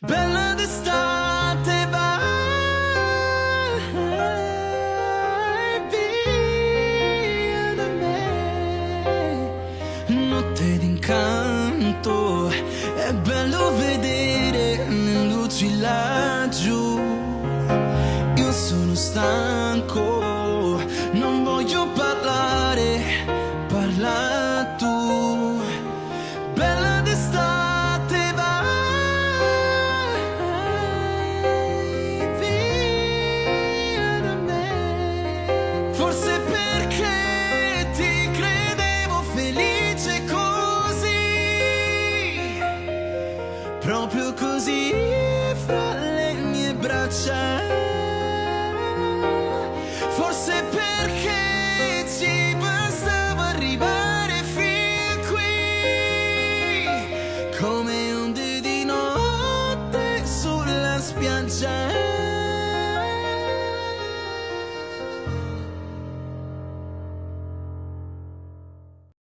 Bella d'estate, vai via da me. Notte d'incanto, è bello vedere le luci laggiù. Io sono stanco, non voglio parlare, parla tu. Bella d'estate, vai via da me. Forse perché ti credevo felice così, proprio così fra le mie braccia. Forse perché ci bastava arrivare fin qui, come onde di notte sulla spiaggia.